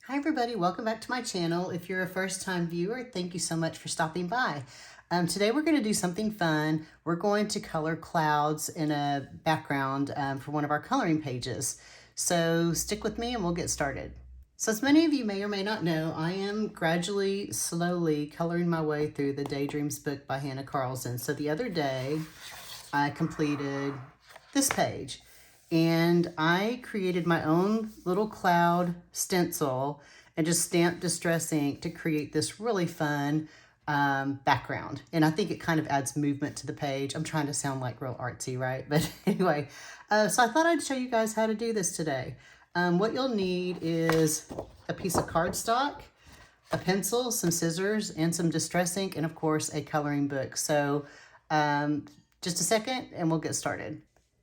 Hi everybody, welcome back to my channel. If you're a first-time viewer, thank you so much for stopping by. Today we're going to do something fun. We're going to color clouds in a background for one of our coloring pages. So stick with me and we'll get started. So as many of you may or may not know, I am gradually, slowly coloring my way through the Daydreams book by Hannah Carlson. So the other day I completed this page. And I created my own little cloud stencil and just stamped Distress ink to create this really fun background. And I think it kind of adds movement to the page. I'm trying to sound like real artsy, right? But anyway, so I thought I'd show you guys how to do this today. What you'll need is a piece of cardstock, a pencil, some scissors, and some Distress ink, and of course a coloring book. So just a second and we'll get started.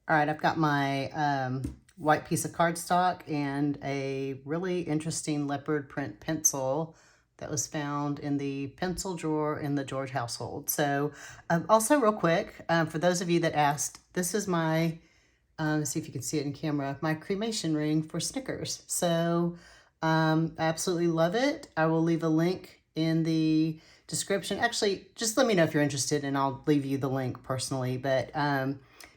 All right, I've got my white piece of cardstock and a really interesting leopard print pencil that was found in the pencil drawer in the George household. So also real quick, for those of you that asked, this is my, let's see if you can see it in camera, my cremation ring for Snickers. So I absolutely love it. I will leave a link in the description. Actually, just let me know if you're interested and I'll leave you the link personally. But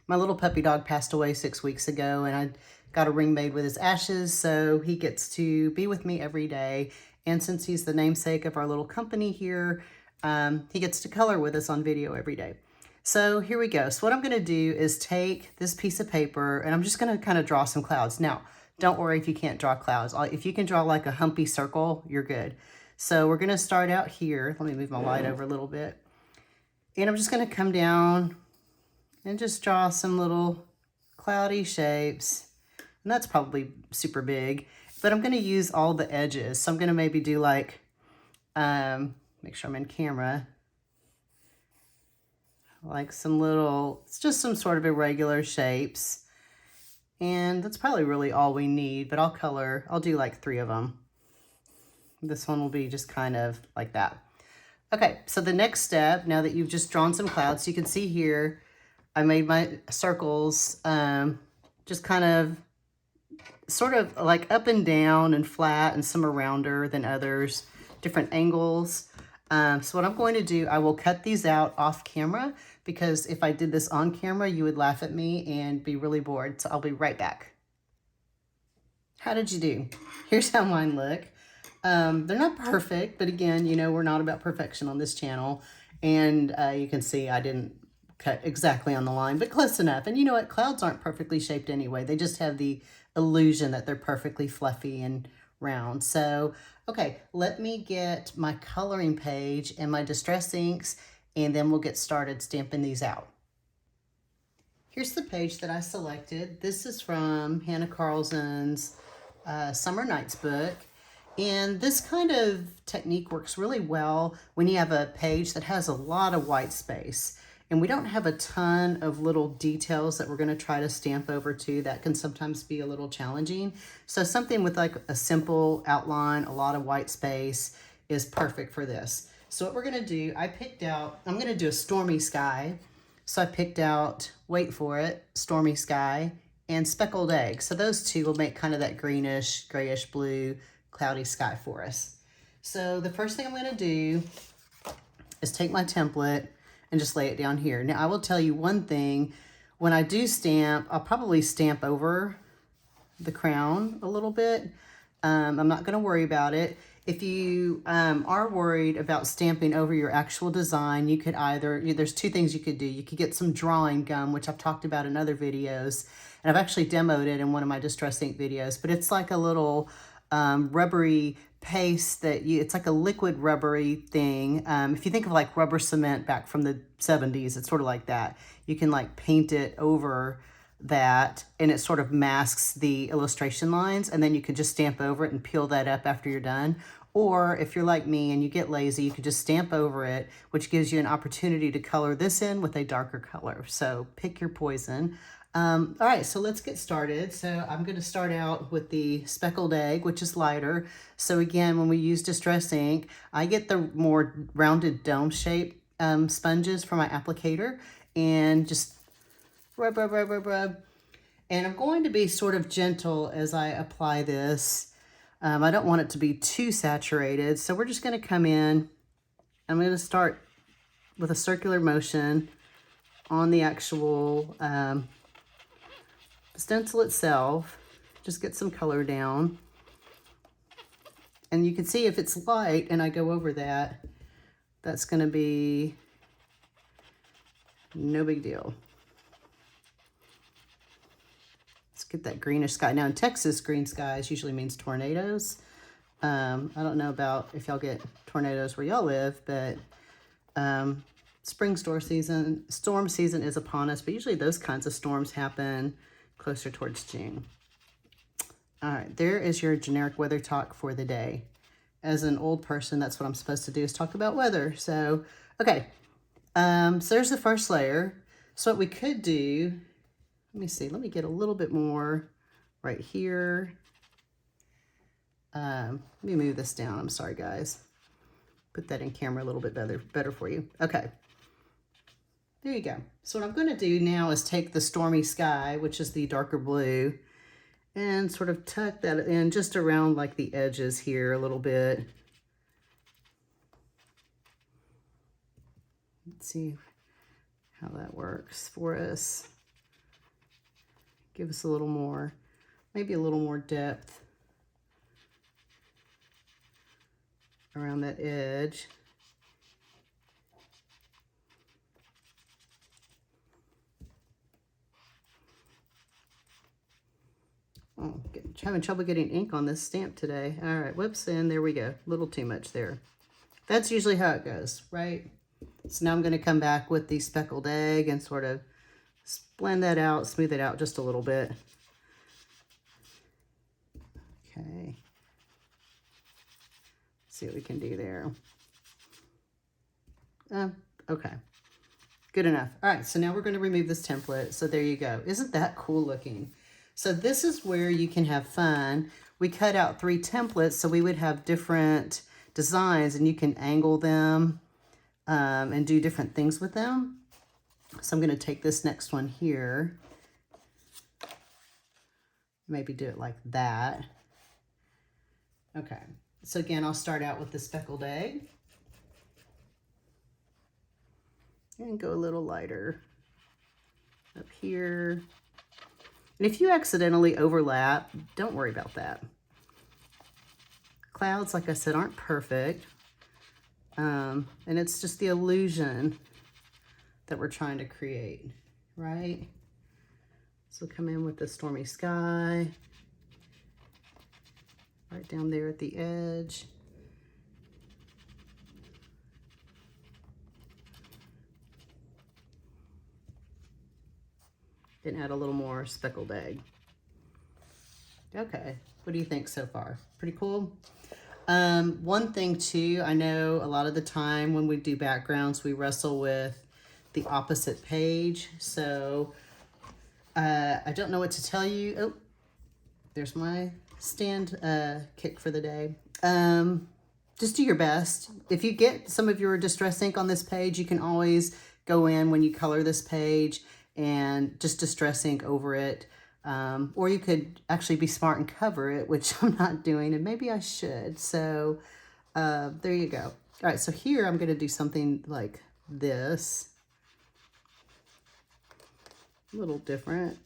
my little puppy dog passed away 6 weeks ago and I got a ring made with his ashes, so he gets to be with me every day. And since he's the namesake of our little company here, he gets to color with us on video every day. So here we go. So what I'm gonna do is take this piece of paper and I'm just gonna kind of draw some clouds. Now, don't worry if you can't draw clouds. If you can draw like a humpy circle, you're good. So we're gonna start out here. Let me move my light over a little bit. And I'm just gonna come down and just draw some little cloudy shapes. And that's probably super big, but I'm gonna use all the edges. So I'm gonna maybe do like, make sure I'm in camera, like some little, it's just some sort of irregular shapes. And that's probably really all we need, but I'll do like 3 of them. This one will be just kind of like that. Okay, so the next step, now that you've just drawn some clouds, you can see here, I made my circles just kind of sort of like up and down and flat, and some are rounder than others, different angles. So what I'm going to do, I will cut these out off camera, because if I did this on camera, you would laugh at me and be really bored. So I'll be right back. How did you do? Here's how mine look. They're not perfect, but again, you know, we're not about perfection on this channel. And you can see I didn't cut exactly on the line, but close enough. And you know what? Clouds aren't perfectly shaped anyway. They just have the illusion that they're perfectly fluffy and round. So, okay, let me get my coloring page and my Distress inks, and then we'll get started stamping these out. Here's the page that I selected. This is from Hannah Carlson's Summer Nights book. And this kind of technique works really well when you have a page that has a lot of white space. And we don't have a ton of little details that we're going to try to stamp over to. That can sometimes be a little challenging. So something with like a simple outline, a lot of white space is perfect for this. So what we're going to do, I'm going to do a Stormy Sky. So I picked out, wait for it, Stormy Sky and Speckled Egg. So those two will make kind of that greenish, grayish blue, cloudy sky for us. So the first thing I'm going to do is take my template and just lay it down here. Now, I will tell you one thing. When I do stamp, I'll probably stamp over the crown a little bit. I'm not going to worry about it. If you are worried about stamping over your actual design, you could there's 2 things you could do. You could get some drawing gum, which I've talked about in other videos. And I've actually demoed it in one of my Distress ink videos. But it's like a little rubbery paste it's like a liquid rubbery thing. If you think of like rubber cement back from the 70s, it's sort of like that. You can like paint it over that and it sort of masks the illustration lines, and then you can just stamp over it and peel that up after you're done. Or if you're like me and you get lazy, you could just stamp over it, which gives you an opportunity to color this in with a darker color. So pick your poison. All right, so let's get started. So I'm going to start out with the Speckled Egg, which is lighter. So again, when we use Distress ink, I get the more rounded dome shape sponges for my applicator and just rub, rub. And I'm going to be sort of gentle as I apply this. I don't want it to be too saturated, so we're just going to come in. I'm going to start with a circular motion on the actual stencil itself. Just get some color down. And you can see if it's light and I go over that, that's going to be no big deal. Let's get that greenish sky. Now in Texas, green skies usually means tornadoes. I don't know about if y'all get tornadoes where y'all live, but spring storm season is upon us, but usually those kinds of storms happen closer towards June. All right, there is your generic weather talk for the day. As an old person, that's what I'm supposed to do, is talk about weather. So, okay, so there's the first layer. So what we could do, let me see, let me get a little bit more right here. Let me move this down. I'm sorry, guys. Put that in camera a little bit better for you. Okay, there you go. So what I'm going to do now is take the Stormy Sky, which is the darker blue, and sort of tuck that in just around like the edges here a little bit. Let's see how that works for us. Give us a little more, maybe a little more depth around that edge. Oh, having trouble getting ink on this stamp today. All right, whoops, and there we go. A little too much there. That's usually how it goes, right? So now I'm going to come back with the Speckled Egg and sort of blend that out, smooth it out just a little bit. Okay. See what we can do there. Okay. Good enough. All right, so now we're going to remove this template. So there you go. Isn't that cool looking? So this is where you can have fun. We cut out 3 templates, so we would have different designs, and you can angle them and do different things with them. So I'm going to take this next one here. Maybe do it like that. Okay. So again, I'll start out with the Speckled Egg. And go a little lighter up here. And if you accidentally overlap, don't worry about that. Clouds, like I said, aren't perfect. And it's just the illusion that we're trying to create, right? So come in with the Stormy Sky. Right down there at the edge. And add a little more Speckled Egg. Okay, what do you think so far? Pretty cool? One thing too, I know a lot of the time when we do backgrounds, we wrestle with the opposite page. So I don't know what to tell you. Oh, there's my stand kick for the day. Just do your best. If you get some of your distress ink on this page, you can always go in when you color this page and just distress ink over it. Or you could actually be smart and cover it, which I'm not doing, and maybe I should. So there you go. All right, so here I'm going to do something like this. A little different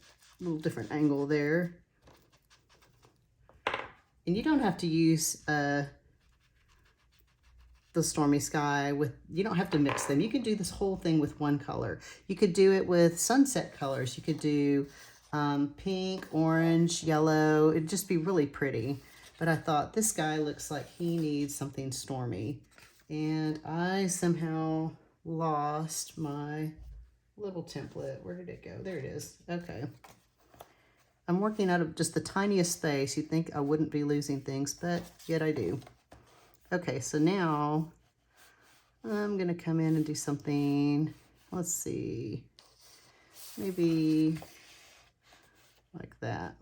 angle there. And you don't have to use the Stormy Sky with, you don't have to mix them. You could do this whole thing with one color. You could do it with sunset colors. You could do pink, orange, yellow. It'd just be really pretty. But I thought this guy looks like he needs something stormy. And I somehow lost my little template. Where did it go? There it is. Okay. I'm working out of just the tiniest space. You'd think I wouldn't be losing things, but yet I do. Okay, so now I'm going to come in and do something, let's see, maybe like that.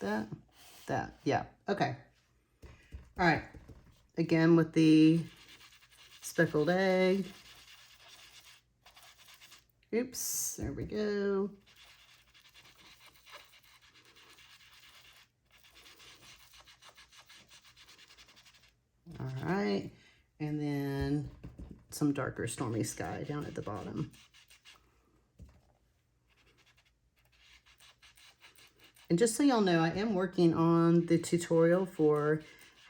That, yeah, okay. All right, again with the Speckled Egg. Oops, there we go. All right, and then some darker Stormy Sky down at the bottom. And just so y'all know, I am working on the tutorial for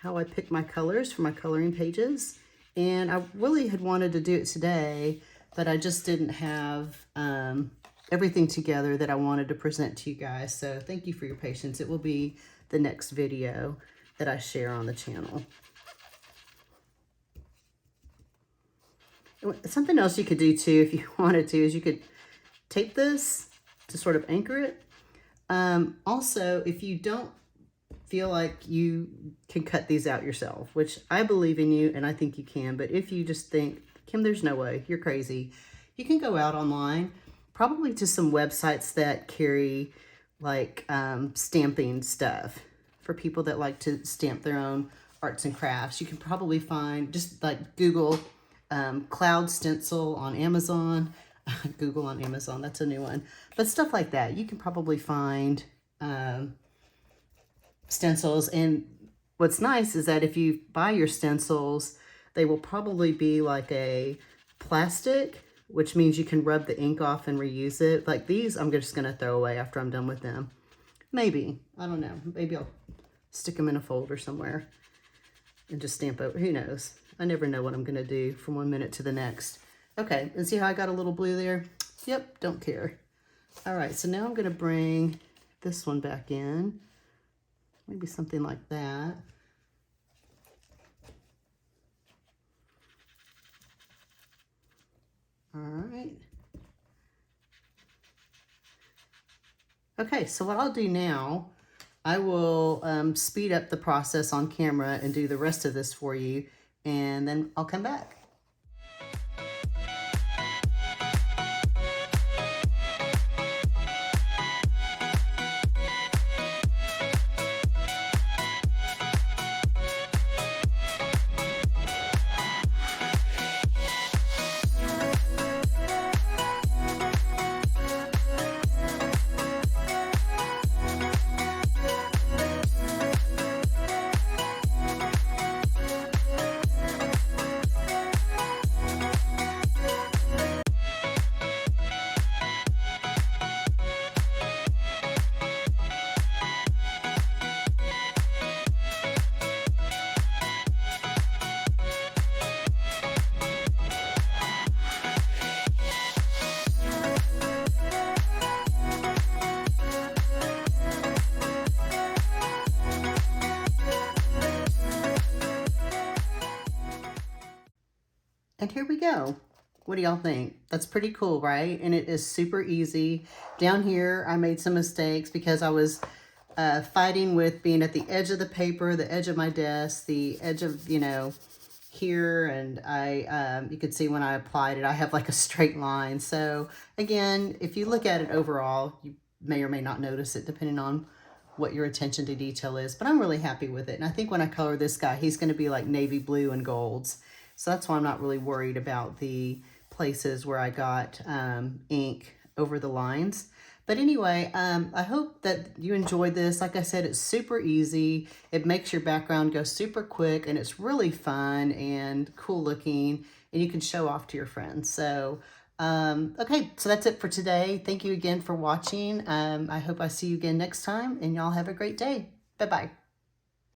how I pick my colors for my coloring pages. And I really had wanted to do it today, but I just didn't have everything together that I wanted to present to you guys. So thank you for your patience. It will be the next video that I share on the channel. Something else you could do too, if you wanted to, is you could tape this to sort of anchor it. Also, if you don't feel like you can cut these out yourself, which I believe in you and I think you can, but if you just think, Kim, there's no way, you're crazy, you can go out online, probably to some websites that carry like stamping stuff for people that like to stamp their own arts and crafts. You can probably find, just like Google cloud stencil on Amazon. Google on Amazon, that's a new one. But stuff like that, you can probably find stencils. And what's nice is that if you buy your stencils, they will probably be like a plastic, which means you can rub the ink off and reuse it. Like these, I'm just gonna throw away after I'm done with them. Maybe, I don't know. Maybe I'll stick them in a folder somewhere and just stamp over, who knows? I never know what I'm gonna do from one minute to the next. Okay, and see how I got a little blue there? Yep, don't care. All right, so now I'm gonna bring this one back in. Maybe something like that. All right. Okay, so what I'll do now, I will speed up the process on camera and do the rest of this for you, and then I'll come back. And here we go. What do y'all think? That's pretty cool, right? And it is super easy. Down here, I made some mistakes because I was fighting with being at the edge of the paper, the edge of my desk, the edge of, you know, here. And you could see when I applied it, I have like a straight line. So again, if you look at it overall, you may or may not notice it depending on what your attention to detail is. But I'm really happy with it. And I think when I color this guy, he's going to be like navy blue and golds. So that's why I'm not really worried about the places where I got ink over the lines. But anyway, I hope that you enjoyed this. Like I said, it's super easy. It makes your background go super quick, and it's really fun and cool looking, and you can show off to your friends. So, okay, so that's it for today. Thank you again for watching. I hope I see you again next time, and y'all have a great day. Bye-bye.